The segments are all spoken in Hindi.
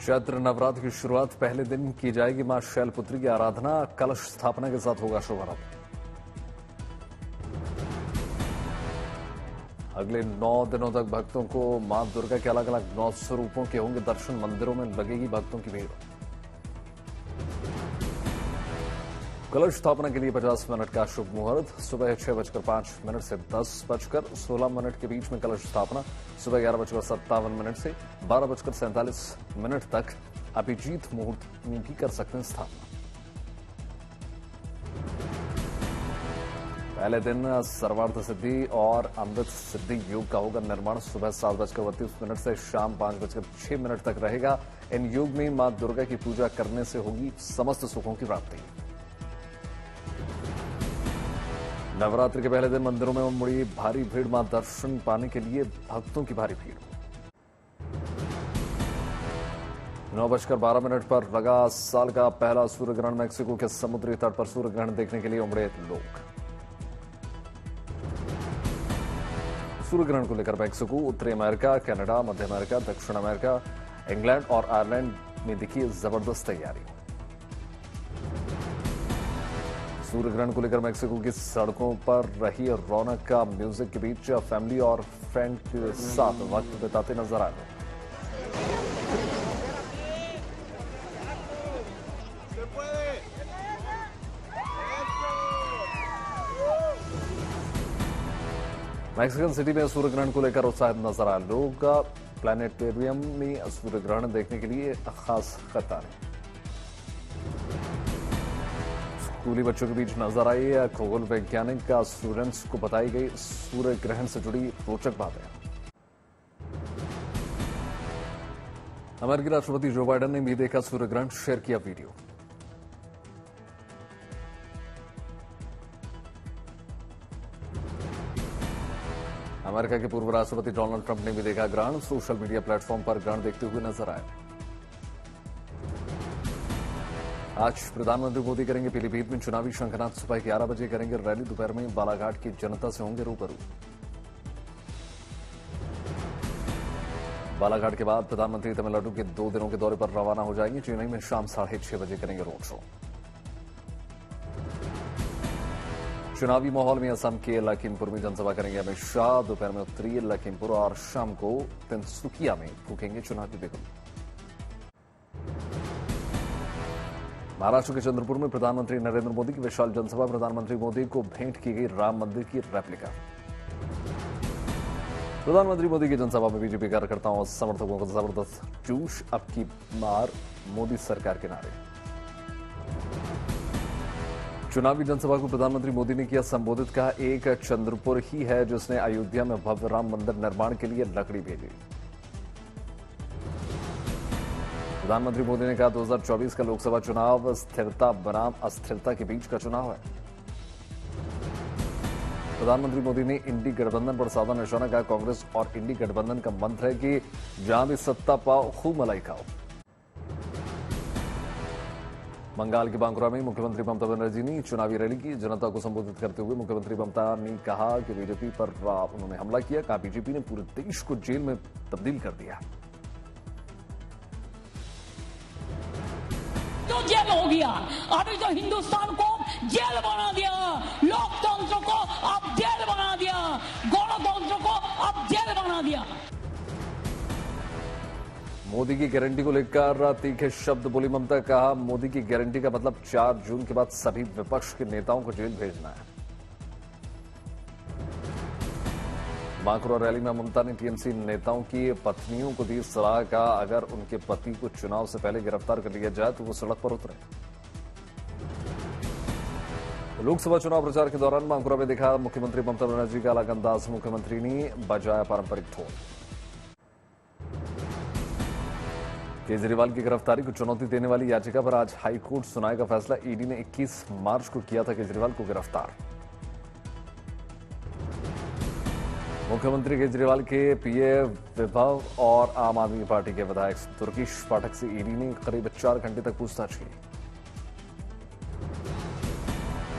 चैत्र नवरात्र की शुरुआत पहले दिन की जाएगी। मां शैलपुत्री की आराधना कलश स्थापना के साथ होगा शुभारंभ। अगले 9 दिनों तक भक्तों को मां दुर्गा के अलग अलग 9 स्वरूपों के होंगे दर्शन। मंदिरों में लगेगी भक्तों की भीड़। कलश स्थापना के लिए 50 मिनट का शुभ मुहूर्त। सुबह 6:05 से 10:16 के बीच में कलश स्थापना। सुबह 11:57 से 12:47 तक अभिजीत मुहूर्त में भी कर सकते हैं स्थापना। पहले दिन सर्वार्थ सिद्धि और अमृत सिद्धि योग का होगा निर्माण। सुबह 7:32 से शाम 5:06 तक रहेगा। इन योग में मां दुर्गा की पूजा करने से होगी समस्त सुखों की प्राप्ति। नवरात्र के पहले दिन मंदिरों में उमड़ी भारी भीड़। मां दर्शन पाने के लिए भक्तों की भारी भीड़। 9:12 पर लगा साल का पहला सूर्य ग्रहण। मैक्सिको के समुद्री तट पर सूर्य ग्रहण देखने के लिए उमड़े लोग। सूर्य ग्रहण को लेकर मैक्सिको, उत्तरी अमेरिका, कनाडा, मध्य अमेरिका, दक्षिण अमेरिका, इंग्लैंड और आयरलैंड में दिखी जबरदस्त तैयारी। सूर्य ग्रहण को लेकर मैक्सिको की सड़कों पर रही रौनक का। म्यूजिक के बीच फैमिली और फ्रेंड के साथ वक्त बिताते नजर आए। मैक्सिकन सिटी में सूर्य ग्रहण को लेकर उत्साहित नजर आए लोग। प्लैनेटेरियम में सूर्य ग्रहण देखने के लिए खास कतार। स्कूली बच्चों के बीच नजर आई खगोल वैज्ञानिक का स्टूडेंट्स को बताई गई सूर्य ग्रहण से जुड़ी रोचक बातें। अमेरिकी राष्ट्रपति जो बाइडेन ने भी देखा सूर्य ग्रहण, शेयर किया वीडियो। अमेरिका के पूर्व राष्ट्रपति डोनाल्ड ट्रंप ने भी देखा ग्रहण। सोशल मीडिया प्लेटफॉर्म पर ग्रहण देखते हुए नजर आए। आज प्रधानमंत्री मोदी करेंगे पीलीभीत में चुनावी शंखनाद। सुबह 11 बजे करेंगे रैली। दोपहर में बालाघाट की जनता से होंगे रूबरू। बालाघाट के बाद प्रधानमंत्री तमिलनाडु के 2 दिनों के दौरे पर रवाना हो जाएंगे। चेन्नई में शाम 6:30 बजे करेंगे रोड शो। चुनावी माहौल में असम के लखीमपुर में जनसभा करेंगे अमित शाह। दोपहर में उत्तरी लखीमपुर और शाम को तिनसुकिया में फूकेंगे चुनावी बिगुल। महाराष्ट्र के चंद्रपुर में प्रधानमंत्री नरेंद्र मोदी की विशाल जनसभा। प्रधानमंत्री मोदी को भेंट की गई राम मंदिर की रेप्लिका। प्रधानमंत्री मोदी की जनसभा में बीजेपी कार्यकर्ताओं और समर्थकों का जबरदस्त जोश। अब की बार मोदी सरकार के नारे। चुनावी जनसभा को प्रधानमंत्री मोदी ने किया संबोधित। कहा एक चंद्रपुर ही है जिसने अयोध्या में भव्य राम मंदिर निर्माण के लिए लकड़ी भेजी। प्रधानमंत्री मोदी ने कहा 2024 का लोकसभा चुनाव स्थिरता बनाम अस्थिरता के बीच का चुनाव है। प्रधानमंत्री मोदी ने इंडी गठबंधन पर साधा निशाना। कहा कांग्रेस और इंडी गठबंधन का मंत्र है कि जहां भी सत्ता पाओ खूब मलाई खाओ। बंगाल के बांकुरा में मुख्यमंत्री ममता बनर्जी ने चुनावी रैली की। जनता को संबोधित करते हुए मुख्यमंत्री ममता ने कहा कि बीजेपी पर उन्होंने हमला किया। कहा बीजेपी ने पूरे देश को जेल में तब्दील कर दिया। तो जेल हो गया, अभी तो हिंदुस्तान को जेल बना दिया। लोकतंत्र को अब जेल बना दिया, गणतंत्र को अब जेल बना दिया। मोदी की गारंटी को लेकर तीखे शब्द बोली ममता। कहा मोदी की गारंटी का मतलब 4 जून के बाद सभी विपक्ष के नेताओं को जेल भेजना है। बांकुरा रैली में ममता ने टीएमसी नेताओं की पत्नियों को दी सलाह। का अगर उनके पति को चुनाव से पहले गिरफ्तार कर लिया जाए तो वो सड़क पर उतरे। लोकसभा चुनाव प्रचार के दौरान बांकुरा में देखा मुख्यमंत्री ममता बनर्जी का अलग अंदाज। मुख्यमंत्री ने बजाया पारंपरिक ढोल। केजरीवाल की गिरफ्तारी को चुनौती देने वाली याचिका पर आज हाईकोर्ट सुनाएगा फैसला। ईडी ने 21 मार्च को किया था केजरीवाल को गिरफ्तार। मुख्यमंत्री केजरीवाल के पीए विभव और आम आदमी पार्टी के विधायक तुर्किश पाठक से ईडी ने करीब 4 घंटे तक पूछताछ की।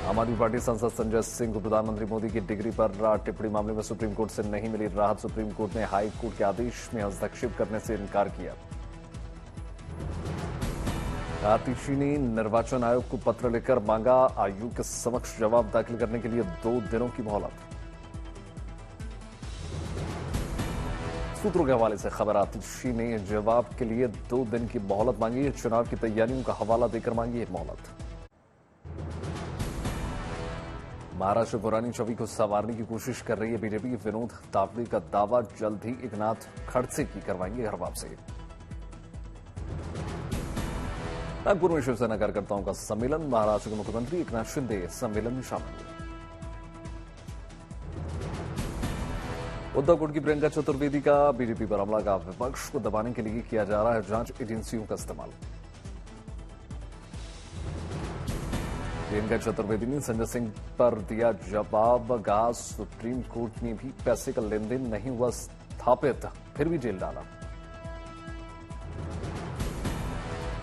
आम आदमी पार्टी सांसद संजय सिंह को प्रधानमंत्री मोदी की डिग्री पर टिप्पणी मामले में सुप्रीम कोर्ट से नहीं मिली राहत। सुप्रीम कोर्ट ने हाई कोर्ट के आदेश में हस्तक्षेप करने से इनकार किया। आतिशी ने निर्वाचन आयोग को पत्र लिखकर मांगा आयोग के समक्ष जवाब दाखिल करने के लिए 2 दिनों की मोहलत। सूत्रों के हवाले से खबर, आतिशी ने जवाब के लिए 2 दिन की मोहलत मांगी है। चुनाव की तैयारियों का हवाला देकर मांगी है मोहलत। महाराष्ट्र पुरानी छवि को संवारने की कोशिश कर रही है बीजेपी। विनोद तावड़े का दावा, जल्द ही एकनाथ खड़से की करवाएंगे घर वापसी। नागपुर में शिवसेना कार्यकर्ताओं का सम्मेलन, महाराष्ट्र के मुख्यमंत्री एकनाथ शिंदे सम्मेलन में शामिल हुए। उद्धव गुट की प्रियंका चतुर्वेदी का बीजेपी पर हमला, का विपक्ष को दबाने के लिए किया जा रहा है जांच एजेंसियों का इस्तेमाल। प्रियंका चतुर्वेदी ने संजय सिंह पर दिया जवाब, कहा सुप्रीम कोर्ट में भी पैसे का लेन देन नहीं हुआ स्थापित, फिर भी जेल डाला।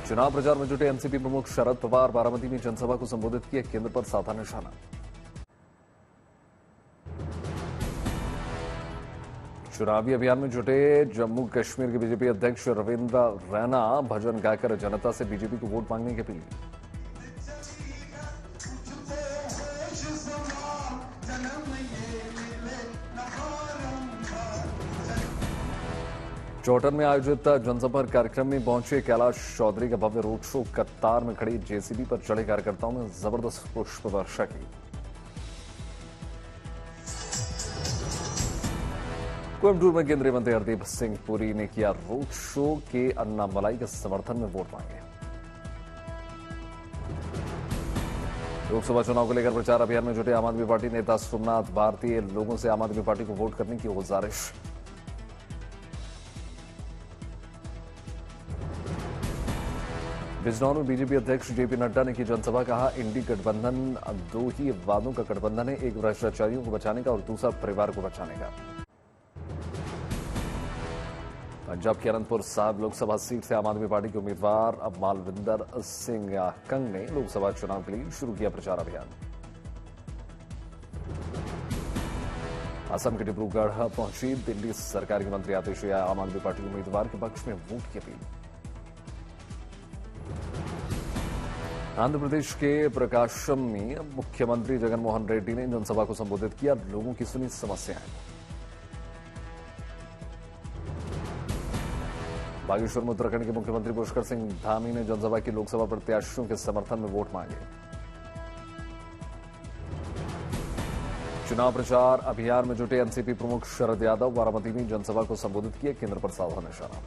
चुनाव प्रचार में जुटे एनसीपी प्रमुख शरद पवार, बारामती में जनसभा को संबोधित किया, केंद्र पर साधा निशाना। चुनावी अभियान में जुटे जम्मू कश्मीर के बीजेपी अध्यक्ष रविंद्र रैना, भजन गाकर जनता से बीजेपी को वोट मांगने की अपील। चौटन में आयोजित जनसभा कार्यक्रम में पहुंचे कैलाश चौधरी का भव्य रोड शो, कतार में खड़ी जेसीबी पर चढ़े कार्यकर्ताओं ने जबरदस्त पुष्प वर्षा की। कोयम्बटूर में केंद्रीय मंत्री हरदीप सिंह पुरी ने किया रोड शो, के अन्नामलाई के समर्थन में वोट मांगे। लोकसभा चुनाव को लेकर प्रचार अभियान में जुटे आम आदमी पार्टी नेता सोमनाथ भारती, लोगों से आम आदमी पार्टी को वोट करने की गुजारिश। बिजनौर में बीजेपी अध्यक्ष जेपी नड्डा ने की जनसभा, कहा इंडी गठबंधन 2 ही वादों का गठबंधन है, एक भ्रष्टाचारियों को बचाने का और दूसरा परिवार को बचाने का। पंजाब के अनंतपुर साहिब लोकसभा सीट से आम आदमी पार्टी के उम्मीदवार अब मालविंदर सिंह कंग ने लोकसभा चुनाव के लिए शुरू किया प्रचार अभियान। असम के डिब्रूगढ़ पहुंची दिल्ली सरकार के मंत्री आतिशी, आम आदमी पार्टी उम्मीदवार के पक्ष में वोट की अपील। आंध्र प्रदेश के प्रकाशम में मुख्यमंत्री जगनमोहन रेड्डी ने जनसभा को संबोधित किया, लोगों की सुनी समस्याएं। बागेश्वर में उत्तराखंड के मुख्यमंत्री पुष्कर सिंह धामी ने जनसभा की लोकसभा प्रत्याशियों के समर्थन में वोट मांगे। चुनाव प्रचार अभियान में जुटे एनसीपी प्रमुख शरद यादव, बारामती में जनसभा को संबोधित किया, केंद्र पर साधा निशाना।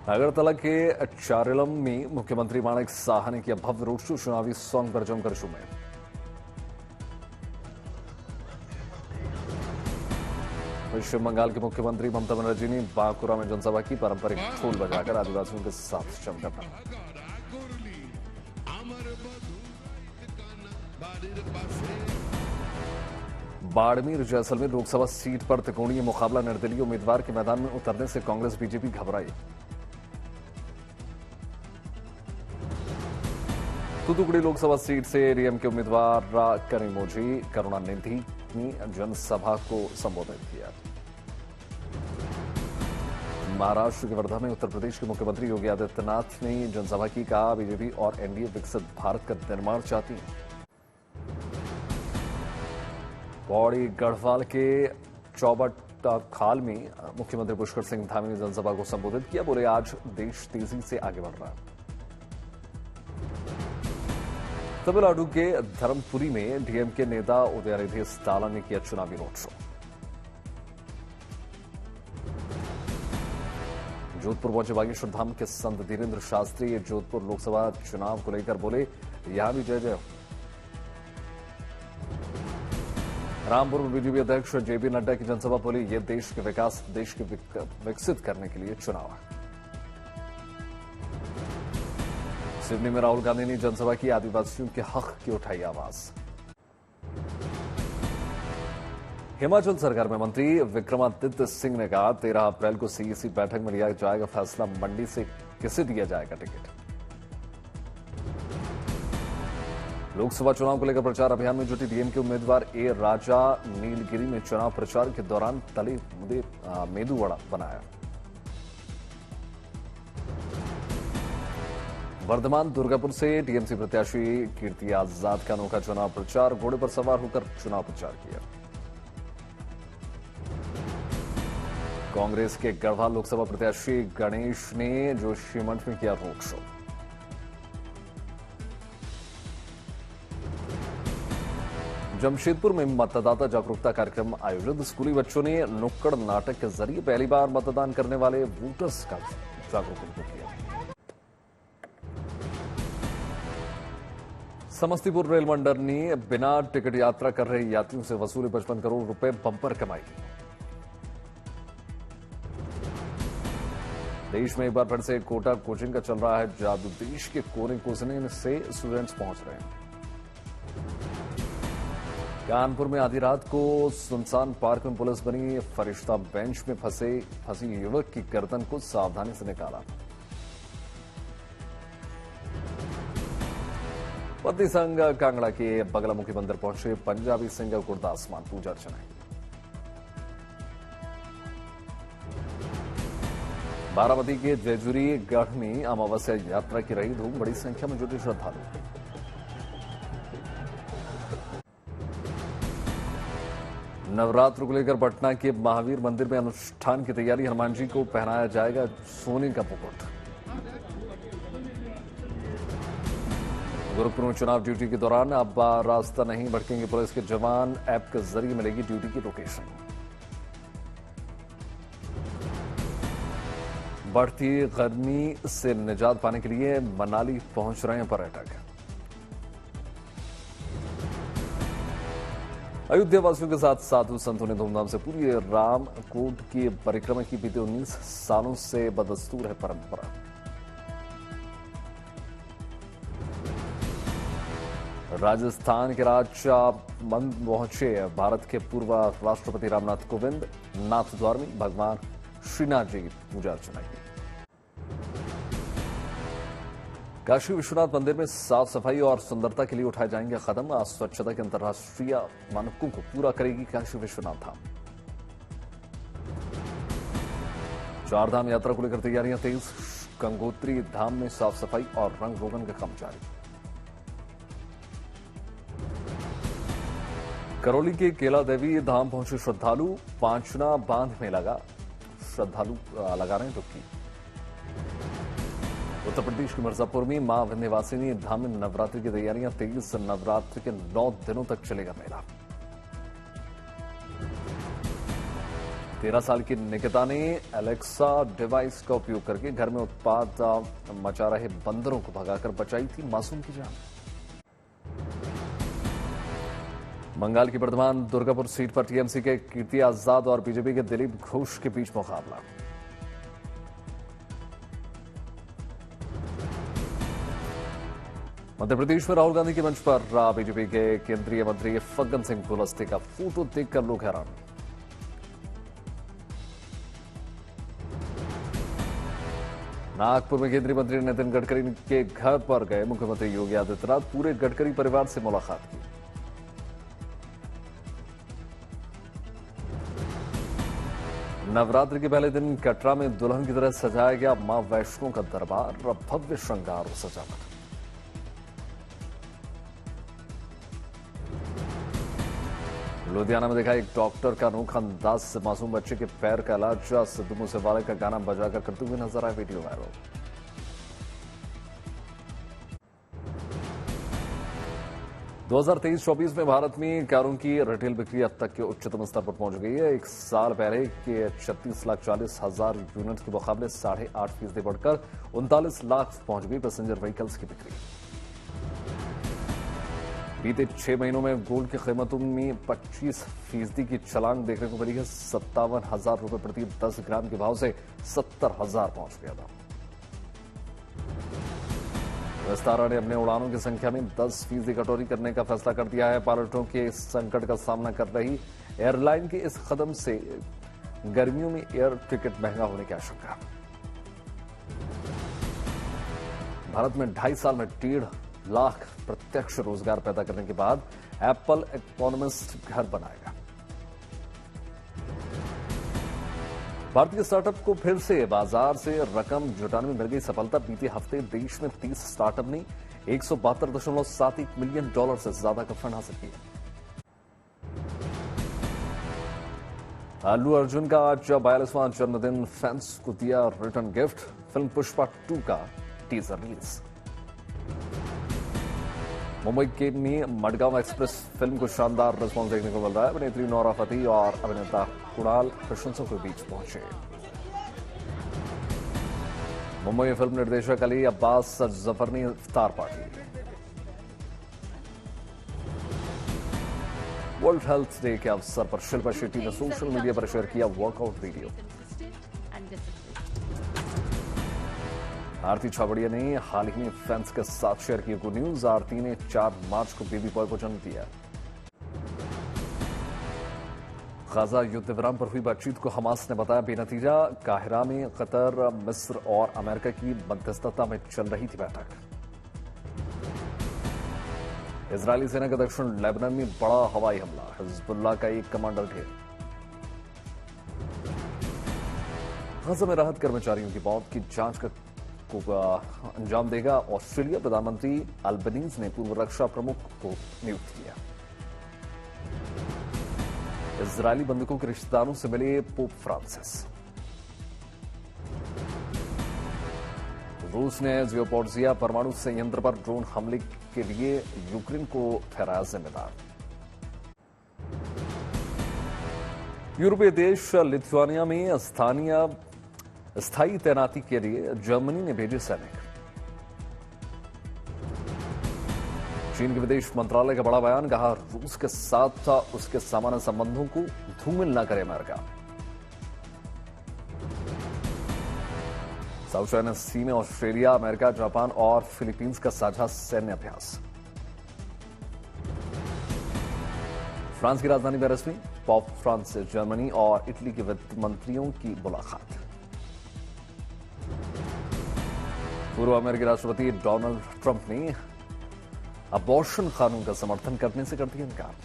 अगरतला के चारिलम में मुख्यमंत्री माणिक साहा ने किया भव्य रोड शो, चुनावी सॉन्ग पर जमकर झूमे। पश्चिम बंगाल के मुख्यमंत्री ममता बनर्जी ने बांकुरा में जनसभा की, पारंपरिक ढोल बजाकर आदिवासियों के साथ जमकर। बाड़मेर जैसलमेर लोकसभा सीट पर त्रिकोणीय मुकाबला, निर्दलीय उम्मीदवार के मैदान में उतरने से कांग्रेस बीजेपी घबराई। तूतुकुड़ी लोकसभा सीट से एडीएम के उम्मीदवार कनिमोझी करुणानिधि ने जनसभा को संबोधित किया। महाराष्ट्र के वर्धा में उत्तर प्रदेश के मुख्यमंत्री योगी आदित्यनाथ ने जनसभा की, कहा बीजेपी और एनडीए विकसित भारत का निर्माण चाहती है। पौड़ी गढ़वाल के चौबट खाल में मुख्यमंत्री पुष्कर सिंह धामी ने जनसभा को संबोधित किया, बोले आज देश तेजी से आगे बढ़ रहा है। तमिलनाडु के धर्मपुरी में डीएमके नेता उदयनिधि स्टालिन ने किया चुनावी रोड शो। जोधपुर पहुंचे बागेश्वर धाम के संत धीरेन्द्र शास्त्री, जोधपुर लोकसभा चुनाव को लेकर बोले, यहां भी जय जय। रामपुर में बीजेपी अध्यक्ष जेपी नड्डा की जनसभा, बोली ये देश के विकास, देश के विकसित करने के लिए चुनाव है। सिडनी में राहुल गांधी ने जनसभा की, आदिवासियों के हक की उठाई आवाज। हिमाचल सरकार में मंत्री विक्रमादित्य सिंह ने कहा 13 अप्रैल को सीईसी बैठक में लिया जाएगा फैसला, मंडी से किसे दिया जाएगा टिकट। लोकसभा चुनाव को लेकर प्रचार अभियान में जुटी डीएमके उम्मीदवार ए राजा नीलगिरी में चुनाव प्रचार के दौरान तले मेदू वड़ा बनाया। वर्धमान दुर्गापुर से टीएमसी प्रत्याशी कीर्ति आजाद का अनोखा चुनाव प्रचार, घोड़े पर सवार होकर चुनाव प्रचार किया। कांग्रेस के गढ़वाल लोकसभा प्रत्याशी गणेश ने जोशीमठ में किया रोड शो। जमशेदपुर में मतदाता जागरूकता कार्यक्रम आयोजित, स्कूली बच्चों ने नुक्कड़ नाटक के जरिए पहली बार मतदान करने वाले वोटर्स का जागरूक किया। समस्तीपुर रेल मंडल ने बिना टिकट यात्रा कर रहे यात्रियों से वसूले 55 करोड़ रुपए बंपर कमाई। देश में एक बार फिर से कोटा कोचिंग का चल रहा है जादू, देश के कोने कोने से स्टूडेंट्स पहुंच रहे हैं। कानपुर में आधी रात को सुनसान पार्क में पुलिस बनी फरिश्ता, बेंच में फंसी युवक की गर्दन को सावधानी से निकाला। पति संघ कांगड़ा के बगलामुखी मंदिर पहुंचे पंजाबी सिंगर गुरदास मान, पूजा अर्चना। बारामती के जयजुरी गढ़ में अमावस्या यात्रा की रही धूम, बड़ी संख्या में जुटे श्रद्धालु। नवरात्र को लेकर पटना के महावीर मंदिर में अनुष्ठान की तैयारी, हनुमान जी को पहनाया जाएगा सोने का मुकुट। गोरखपुर में चुनाव ड्यूटी के दौरान अब रास्ता नहीं भटकेंगे पुलिस के जवान, ऐप के जरिए मिलेगी ड्यूटी की लोकेशन। बढ़ती गर्मी से निजात पाने के लिए मनाली पहुंच रहे हैं पर्यटक। अयोध्या वासियों के साथ साधु संतों ने धूमधाम से पूरी रामकोट की परिक्रमा की, बीते 19 सालों से बदस्तूर है परंपरा। राजस्थान के राजमंद पहुंचे भारत के पूर्व राष्ट्रपति रामनाथ कोविंद, नाथ द्वार में भगवान श्रीनाथ जी की पूजा अर्चना की। काशी विश्वनाथ मंदिर में साफ सफाई और सुंदरता के लिए उठाए जाएंगे कदम, आज स्वच्छता के अंतर्राष्ट्रीय मानकों को पूरा करेगी काशी विश्वनाथ धाम। चारधाम यात्रा को लेकर तैयारियां तेज, गंगोत्री धाम में साफ सफाई और रंग रोगन का काम जारी। करौली के केला देवी धाम पहुंचे श्रद्धालु, पांचना बांध में श्रद्धालु लगा रहे हैं डुबकी। उत्तर प्रदेश के मिर्जापुर में मां विंध्यवासिनी धाम में नवरात्रि की तैयारियां तेज, नवरात्रि के 9 दिनों तक चलेगा मेला। 13 साल की निकिता ने एलेक्सा डिवाइस का उपयोग करके घर में उत्पात मचा रहे बंदरों को भगाकर बचाई थी मासूम की जान। बंगाल की वर्धमान दुर्गापुर सीट पर टीएमसी के कीर्ति आजाद और बीजेपी के दिलीप घोष के बीच मुकाबला। मध्य प्रदेश में राहुल गांधी के मंच पर बीजेपी के केंद्रीय मंत्री फग्गन सिंह कुलस्ते का फोटो देखकर लोग हैरान। नागपुर में केंद्रीय मंत्री नितिन गडकरी के घर पर गए मुख्यमंत्री योगी आदित्यनाथ, पूरे गडकरी परिवार से मुलाकात की। नवरात्रि के पहले दिन कटरा में दुल्हन की तरह सजाया गया मां वैष्णो का दरबार, भव्य श्रृंगार और सजावट। लुधियाना में देखा एक डॉक्टर का अनोखा अंदाज से मासूम बच्चे के पैर का इलाज, सिद्धू मूसेवाले का गाना बजाकर करते हुए नजर आया वीडियो वायरल। दो 2023-24 में भारत में कारों की रिटेल बिक्री अब तक के उच्चतम स्तर पर पहुंच गई है। एक साल पहले के 36,40,000 यूनिट के मुकाबले 8.5% बढ़कर 39 लाख पहुंच गई पैसेंजर व्हीकल्स की बिक्री। बीते 6 महीनों में गोल्ड की कीमतों में 25% की छलांग देखने को मिली है। 57,000 रुपए प्रति 10 ग्राम के भाव से 70,000 पहुंच गया था। विस्तारा ने अपने उड़ानों की संख्या में 10% कटौती करने का फैसला कर दिया है। पायलटों के संकट का सामना कर रही एयरलाइन के इस कदम से गर्मियों में एयर टिकट महंगा होने की आशंका। भारत में 2.5 साल में 1.5 लाख प्रत्यक्ष रोजगार पैदा करने के बाद एप्पल इकोनॉमिस्ट घर बनाएगा। भारतीय स्टार्टअप को फिर से बाजार से रकम जुटाने में मिल गई सफलता। बीते हफ्ते देश में 30 स्टार्टअप ने 172.71 मिलियन डॉलर से ज्यादा का फंड हासिल किया। अल्लू अर्जुन का आज 42वां जन्मदिन, फैंस को दिया रिटर्न गिफ्ट। फिल्म पुष्पा 2 का टीजर रिलीज। मुंबई के में मडगांव एक्सप्रेस फिल्म को शानदार रिस्पॉन्स देखने को मिल रहा है। अभिनेत्री नोरा फतेही और अभिनेता कुणाल प्रशंसकों के बीच पहुंचे। मुंबई में फिल्म निर्देशक अली अब्बास जफर ने इफ्तार पार्टी। वर्ल्ड हेल्थ डे के अवसर पर शिल्पा शेट्टी ने सोशल मीडिया पर शेयर किया वर्कआउट वीडियो। आरती छाबड़िया ने हाल ही में फैंस के साथ शेयर की गुड न्यूज। आरती ने 4 मार्च को बेबी बॉय को जन्म दिया। गाजा युद्ध विराम पर हुई बातचीत को हमास ने बताया बेनतीजा। काहिरा में कतर, मिस्र और अमेरिका की मध्यस्थता में चल रही थी बैठक। इजरायली सेना का दक्षिण लेबनान में बड़ा हवाई हमला, हिजबुल्लाह का एक कमांडर ढेर। गाजा में राहत कर्मचारियों की मौत की जांच का अंजाम देगा ऑस्ट्रेलिया। प्रधानमंत्री अल्बनीज ने पूर्व रक्षा प्रमुख को नियुक्त किया। इजरायली बंधकों के रिश्तेदारों से मिले पोप फ्रांसिस। रूस ने ज़ापोरिज़िया परमाणु संयंत्र पर ड्रोन हमले के लिए यूक्रेन को ठहराया जिम्मेदार। यूरोपीय देश लिथुआनिया में स्थायी तैनाती के लिए जर्मनी ने भेजे सैनिक। चीन के विदेश मंत्रालय का बड़ा बयान, कहा रूस के साथ उसके सामान्य संबंधों को धूमिल न करे अमेरिका। साउथ चाइना सी में ऑस्ट्रेलिया, अमेरिका, जापान और फिलीपींस का साझा सैन्य अभ्यास। फ्रांस की राजधानी पेरिस में पोप फ्रांसिस, जर्मनी और इटली के वित्त मंत्रियों की मुलाकात। पूर्व अमेरिकी राष्ट्रपति डोनाल्ड ट्रंप ने अबॉर्शन कानून का समर्थन करने से कर दिया इनकार।